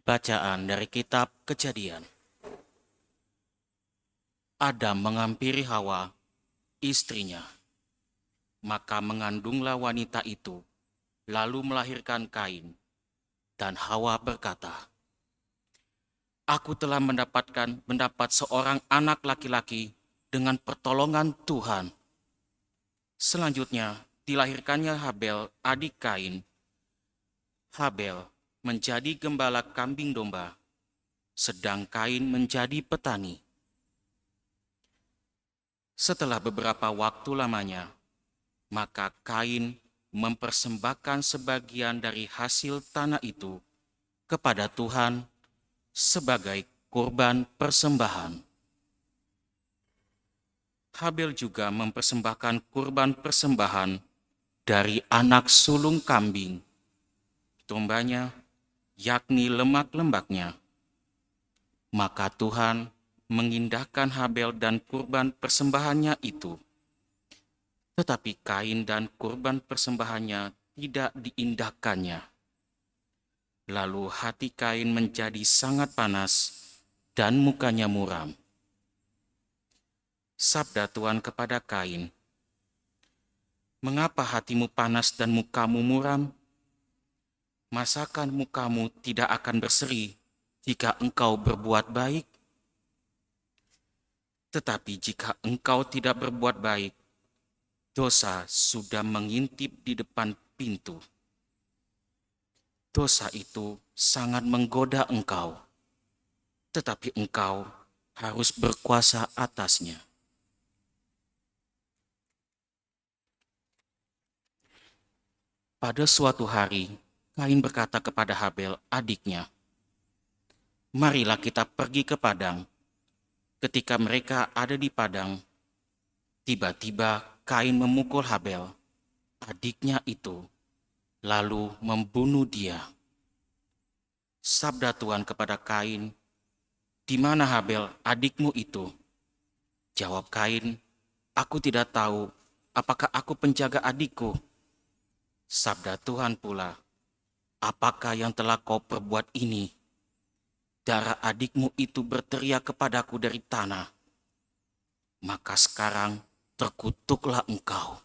Bacaan dari kitab Kejadian. Adam menghampiri Hawa, istrinya, maka mengandunglah wanita itu, lalu melahirkan Kain. Dan Hawa berkata, "Aku telah mendapat seorang anak laki-laki dengan pertolongan Tuhan." Selanjutnya dilahirkannya Habel, adik Kain. Habel menjadi gembala kambing domba, sedang Kain menjadi petani. Setelah beberapa waktu lamanya, maka Kain mempersembahkan sebagian dari hasil tanah itu kepada Tuhan sebagai kurban persembahan. Habel juga mempersembahkan kurban persembahan dari anak sulung kambing, dombanya, yakni lemak-lemaknya. Maka Tuhan mengindahkan Habel dan kurban persembahannya itu. Tetapi Kain dan kurban persembahannya tidak diindahkannya. Lalu hati Kain menjadi sangat panas dan mukanya muram. Sabda Tuhan kepada Kain, "Mengapa hatimu panas dan mukamu muram? Masakan mukamu tidak akan berseri jika engkau berbuat baik? Tetapi jika engkau tidak berbuat baik, dosa sudah mengintip di depan pintu. Dosa itu sangat menggoda engkau, tetapi engkau harus berkuasa atasnya." Pada suatu hari, Kain berkata kepada Habel, adiknya, "Marilah kita pergi ke padang." Ketika mereka ada di padang, tiba-tiba Kain memukul Habel, adiknya itu, lalu membunuh dia. Sabda Tuhan kepada Kain, "Di mana Habel, adikmu itu?" Jawab Kain, "Aku tidak tahu, apakah aku penjaga adikku?" Sabda Tuhan pula, "Apakah yang telah kau perbuat ini? Darah adikmu itu berteriak kepadaku dari tanah. Maka sekarang terkutuklah engkau.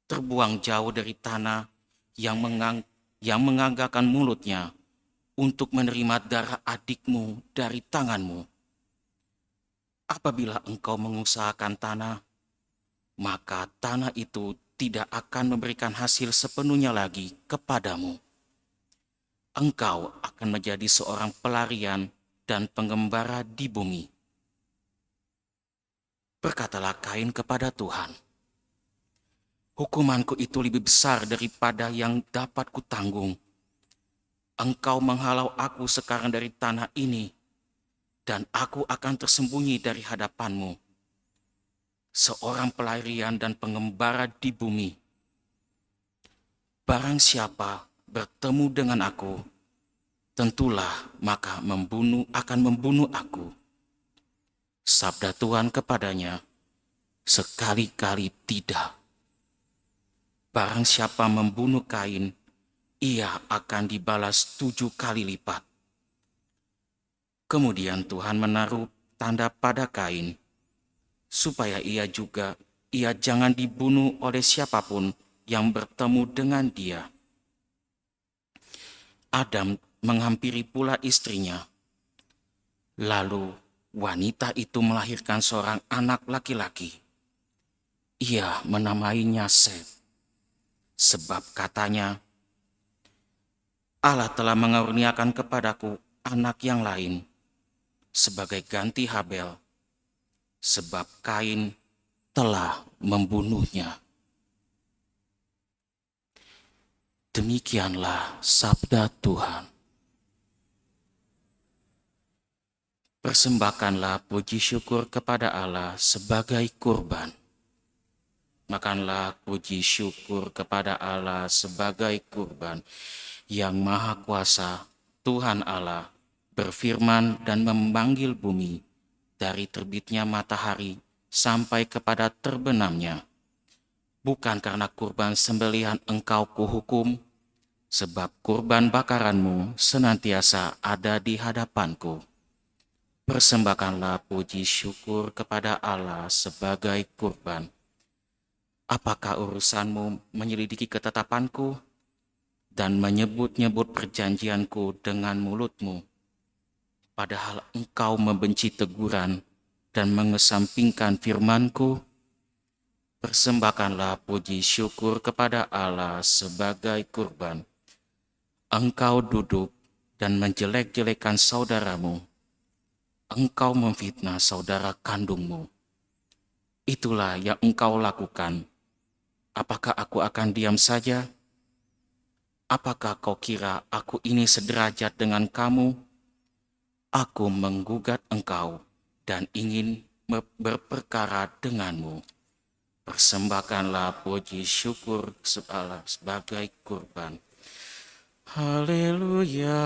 Terbuang jauh dari tanah yang menganggakan mulutnya untuk menerima darah adikmu dari tanganmu. Apabila engkau mengusahakan tanah, maka tanah itu tidak akan memberikan hasil sepenuhnya lagi kepadamu. Engkau akan menjadi seorang pelarian dan pengembara di bumi." Berkatalah Kain kepada Tuhan, "Hukumanku itu lebih besar daripada yang dapat kutanggung. Engkau menghalau aku sekarang dari tanah ini, dan aku akan tersembunyi dari hadapanmu, seorang pelarian dan pengembara di bumi. Barang siapa bertemu dengan aku, tentulah maka akan membunuh aku." Sabda Tuhan kepadanya, "Sekali-kali tidak. Barang siapa membunuh Kain, ia akan dibalas 7 kali lipat." Kemudian Tuhan menaruh tanda pada Kain, supaya ia jangan dibunuh oleh siapapun yang bertemu dengan dia. Adam menghampiri pula istrinya. Lalu wanita itu melahirkan seorang anak laki-laki. Ia menamainya Set, sebab katanya, "Allah telah mengaruniakan kepadaku anak yang lain sebagai ganti Habel, sebab Kain telah membunuhnya." Demikianlah sabda Tuhan. Persembahkanlah puji syukur kepada Allah sebagai kurban. Makanlah puji syukur kepada Allah sebagai kurban. Yang Maha Kuasa, Tuhan Allah, berfirman dan memanggil bumi dari terbitnya matahari sampai kepada terbenamnya. Bukan karena kurban sembelihan engkau kuhukum, sebab kurban bakaranmu senantiasa ada di hadapanku. Persembahkanlah puji syukur kepada Allah sebagai kurban. Apakah urusanmu menyelidiki ketetapanku dan menyebut-nyebut perjanjianku dengan mulutmu? Padahal engkau membenci teguran dan mengesampingkan firmanku. Persembahkanlah puji syukur kepada Allah sebagai kurban. Engkau duduk dan menjelek-jelekan saudaramu. Engkau memfitnah saudara kandungmu. Itulah yang engkau lakukan. Apakah aku akan diam saja? Apakah kau kira aku ini sederajat dengan kamu? Aku menggugat engkau dan ingin berperkara denganmu. Persembahkanlah puji syukur sebagai kurban. Haleluya,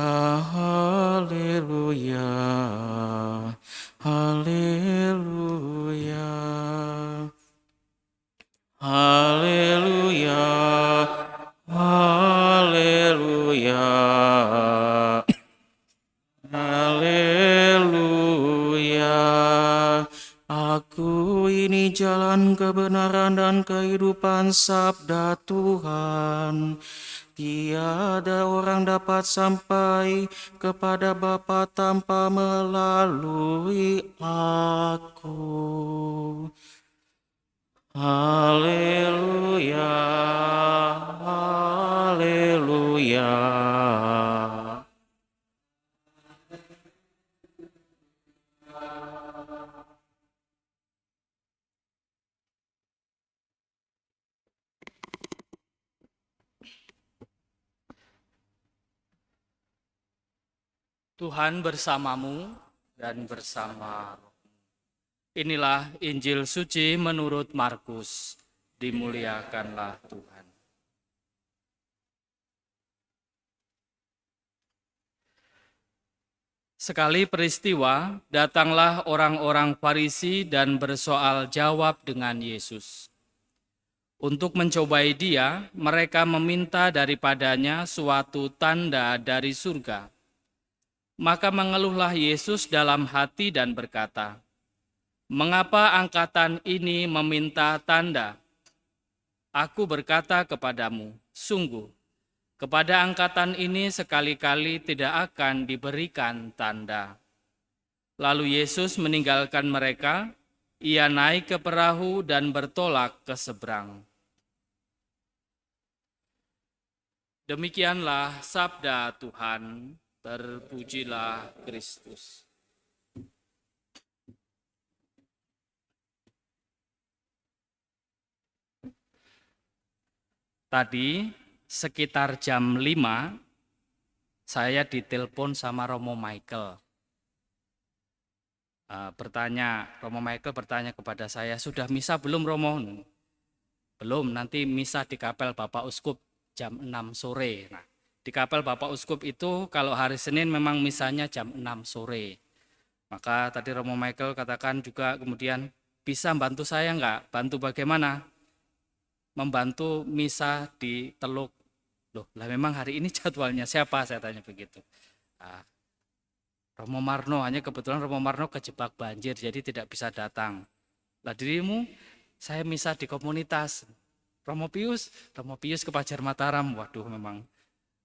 haleluya, haleluya, haleluya, haleluya, haleluya. Aku ini jalan kebenaran dan kehidupan, sabda Tuhan. Tiada orang dapat sampai kepada Bapa tanpa melalui aku. Haleluya, haleluya. Tuhan bersamamu dan bersama. Inilah Injil suci menurut Markus. Dimuliakanlah Tuhan. Sekali peristiwa, datanglah orang-orang Farisi dan bersoal jawab dengan Yesus. Untuk mencobai dia, mereka meminta daripadanya suatu tanda dari surga. Maka mengeluhlah Yesus dalam hati dan berkata, "Mengapa angkatan ini meminta tanda? Aku berkata kepadamu, sungguh, kepada angkatan ini sekali-kali tidak akan diberikan tanda." Lalu Yesus meninggalkan mereka, ia naik ke perahu dan bertolak ke seberang. Demikianlah sabda Tuhan. Terpujilah Kristus. Tadi sekitar jam 5 saya ditelepon sama Romo Michael. Romo Michael bertanya kepada saya, "Sudah misa belum, Romo?" "Belum, nanti misa di kapel Bapak Uskup jam 6 sore. Nah, di kapel Bapak Uskup itu kalau hari Senin memang misanya jam 6 sore. Maka tadi Romo Michael katakan juga kemudian, "Bisa bantu saya enggak?" "Bantu bagaimana?" "Membantu misa di Teluk." "Loh, lah memang hari ini jadwalnya siapa?" Saya tanya begitu. "Romo Marno, hanya kebetulan Romo Marno kejebak banjir jadi tidak bisa datang." "Lah dirimu?" "Saya misa di komunitas." Romo Pius ke Pajar Mataram." Waduh memang.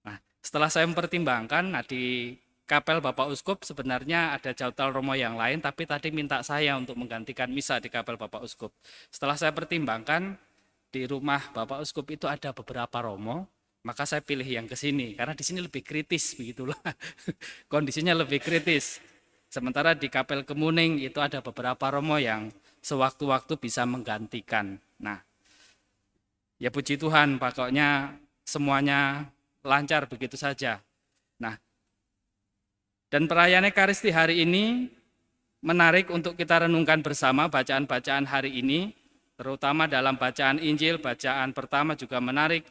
Nah, setelah saya mempertimbangkan, di kapel Bapak Uskup sebenarnya ada jadwal Romo yang lain, tapi tadi minta saya untuk menggantikan misa di kapel Bapak Uskup. Setelah saya pertimbangkan, di rumah Bapak Uskup itu ada beberapa Romo, maka saya pilih yang ke sini, karena di sini lebih kritis, begitulah. Kondisinya lebih kritis. Sementara di kapel Kemuning itu ada beberapa Romo yang sewaktu-waktu bisa menggantikan. Nah, ya puji Tuhan, pokoknya semuanya lancar begitu saja. Nah, dan perayaan Ekaristi hari ini menarik untuk kita renungkan bersama bacaan-bacaan hari ini, terutama dalam bacaan Injil, bacaan pertama juga menarik.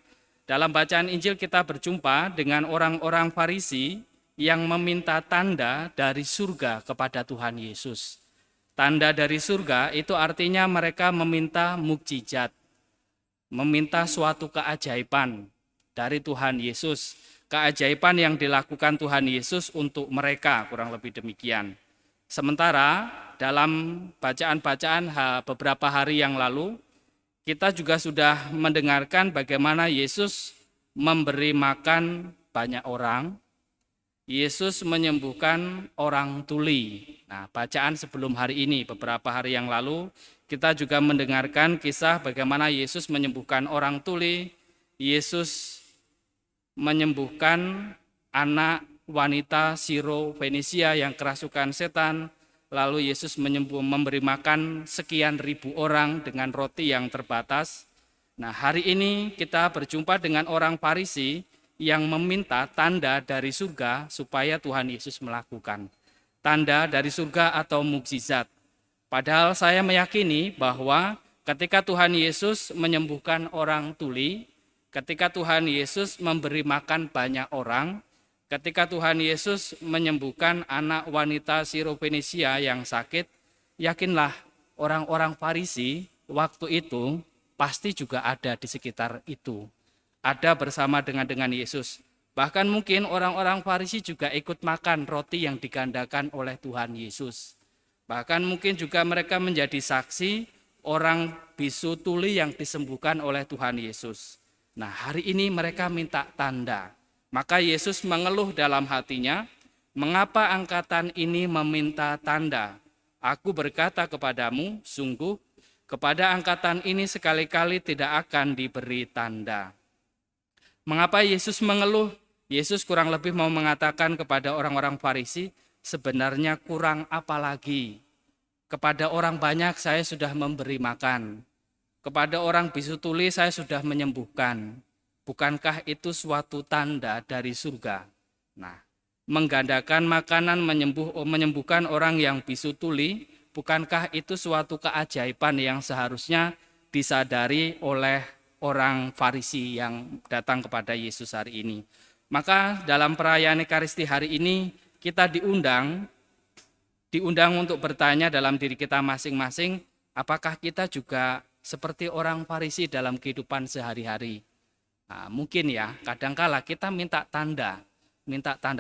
Dalam bacaan Injil kita berjumpa dengan orang-orang Farisi yang meminta tanda dari surga kepada Tuhan Yesus. Tanda dari surga itu artinya mereka meminta mukjizat, meminta suatu keajaiban. dari Tuhan Yesus. Keajaiban yang dilakukan Tuhan Yesus untuk mereka, kurang lebih demikian. Sementara dalam bacaan-bacaan beberapa hari yang lalu, kita juga sudah mendengarkan bagaimana Yesus memberi makan banyak orang. Yesus menyembuhkan orang tuli. Nah, bacaan sebelum hari ini, beberapa hari yang lalu, kita juga mendengarkan kisah bagaimana Yesus menyembuhkan orang tuli. Yesus menyembuhkan anak wanita Siro Fenisia yang kerasukan setan. Lalu Yesus memberi makan sekian ribu orang dengan roti yang terbatas. Nah, hari ini kita berjumpa dengan orang Farisi yang meminta tanda dari surga supaya Tuhan Yesus melakukan. Tanda dari surga atau mukjizat. Padahal saya meyakini bahwa ketika Tuhan Yesus menyembuhkan orang tuli, ketika Tuhan Yesus memberi makan banyak orang, ketika Tuhan Yesus menyembuhkan anak wanita Sirofenisia yang sakit, yakinlah orang-orang Farisi waktu itu pasti juga ada di sekitar itu. Ada bersama dengan Yesus. Bahkan mungkin orang-orang Farisi juga ikut makan roti yang digandakan oleh Tuhan Yesus. Bahkan mungkin juga mereka menjadi saksi orang bisu tuli yang disembuhkan oleh Tuhan Yesus. Nah, hari ini mereka minta tanda. Maka Yesus mengeluh dalam hatinya, "Mengapa angkatan ini meminta tanda? Aku berkata kepadamu, sungguh kepada angkatan ini sekali-kali tidak akan diberi tanda." Mengapa Yesus mengeluh? Yesus kurang lebih mau mengatakan kepada orang-orang Farisi, sebenarnya kurang apa lagi? Kepada orang banyak saya sudah memberi makan. Kepada orang bisu tuli saya sudah menyembuhkan. Bukankah itu suatu tanda dari surga? Nah, menggandakan makanan menyembuhkan orang yang bisu tuli, bukankah itu suatu keajaiban yang seharusnya disadari oleh orang Farisi yang datang kepada Yesus hari ini? Maka dalam perayaan Ekaristi hari ini kita diundang untuk bertanya dalam diri kita masing-masing, apakah kita juga seperti orang Farisi dalam kehidupan sehari-hari? Nah, mungkin ya, kadangkala kita minta tanda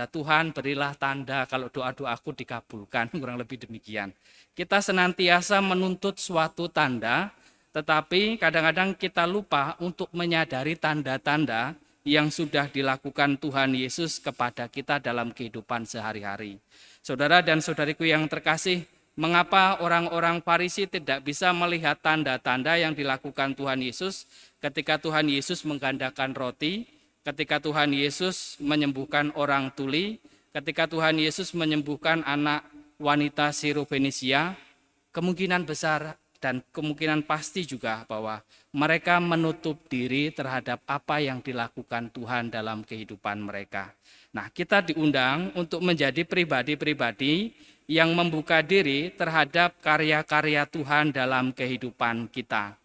Tuhan berilah tanda kalau doa-doaku dikabulkan, kurang lebih demikian. Kita senantiasa menuntut suatu tanda, tetapi kadang-kadang kita lupa untuk menyadari tanda-tanda yang sudah dilakukan Tuhan Yesus kepada kita dalam kehidupan sehari-hari. Saudara dan saudariku yang terkasih, mengapa orang-orang Farisi tidak bisa melihat tanda-tanda yang dilakukan Tuhan Yesus ketika Tuhan Yesus menggandakan roti, ketika Tuhan Yesus menyembuhkan orang tuli, ketika Tuhan Yesus menyembuhkan anak wanita Sirofenisia? Kemungkinan besar dan kemungkinan pasti juga bahwa mereka menutup diri terhadap apa yang dilakukan Tuhan dalam kehidupan mereka. Nah, kita diundang untuk menjadi pribadi-pribadi yang membuka diri terhadap karya-karya Tuhan dalam kehidupan kita.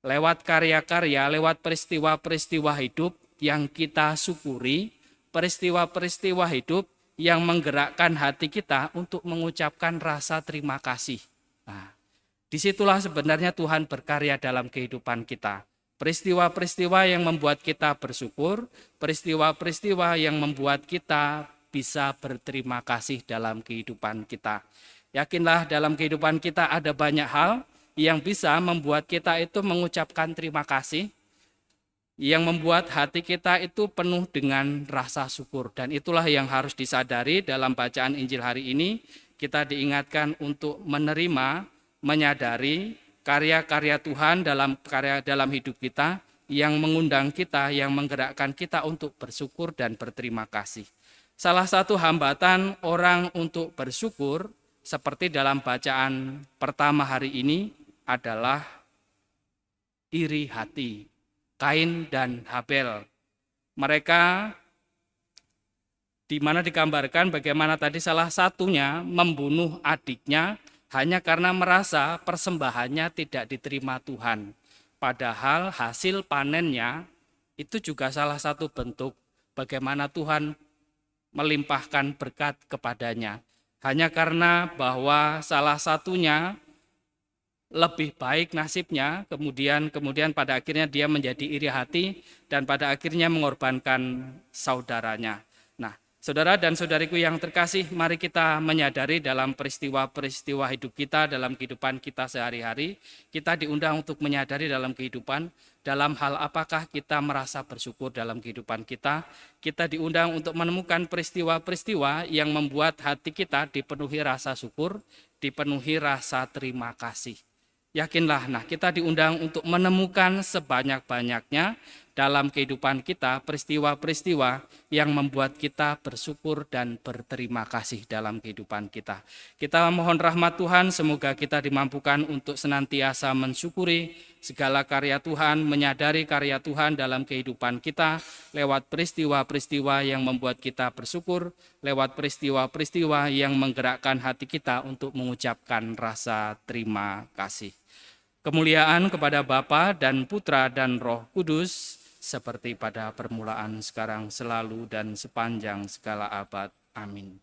Lewat karya-karya, lewat peristiwa-peristiwa hidup yang kita syukuri, peristiwa-peristiwa hidup yang menggerakkan hati kita untuk mengucapkan rasa terima kasih. Nah, disitulah sebenarnya Tuhan berkarya dalam kehidupan kita. Peristiwa-peristiwa yang membuat kita bersyukur, peristiwa-peristiwa yang membuat kita bisa berterima kasih dalam kehidupan kita. Yakinlah dalam kehidupan kita ada banyak hal yang bisa membuat kita itu mengucapkan terima kasih, yang membuat hati kita itu penuh dengan rasa syukur. Dan itulah yang harus disadari dalam bacaan Injil hari ini. Kita diingatkan untuk menerima, menyadari karya-karya Tuhan dalam hidup kita yang mengundang kita, yang menggerakkan kita untuk bersyukur dan berterima kasih. Salah satu hambatan orang untuk bersyukur seperti dalam bacaan pertama hari ini adalah iri hati. Kain dan Habel. Mereka di mana digambarkan bagaimana tadi salah satunya membunuh adiknya hanya karena merasa persembahannya tidak diterima Tuhan. Padahal hasil panennya itu juga salah satu bentuk bagaimana Tuhan melimpahkan berkat kepadanya. Hanya karena bahwa salah satunya lebih baik nasibnya, kemudian pada akhirnya dia menjadi iri hati dan pada akhirnya mengorbankan saudaranya. Nah, saudara dan saudariku yang terkasih, mari kita menyadari dalam peristiwa-peristiwa hidup kita, dalam kehidupan kita sehari-hari, kita diundang untuk menyadari dalam kehidupan, dalam hal apakah kita merasa bersyukur dalam kehidupan kita. Kita diundang untuk menemukan peristiwa-peristiwa yang membuat hati kita dipenuhi rasa syukur, dipenuhi rasa terima kasih. Yakinlah, nah kita diundang untuk menemukan sebanyak-banyaknya dalam kehidupan kita peristiwa-peristiwa yang membuat kita bersyukur dan berterima kasih dalam kehidupan kita. Kita mohon rahmat Tuhan, semoga kita dimampukan untuk senantiasa mensyukuri segala karya Tuhan, menyadari karya Tuhan dalam kehidupan kita lewat peristiwa-peristiwa yang membuat kita bersyukur, lewat peristiwa-peristiwa yang menggerakkan hati kita untuk mengucapkan rasa terima kasih. Kemuliaan kepada Bapa dan Putra dan Roh Kudus, seperti pada permulaan, sekarang, selalu, dan sepanjang segala abad. Amin.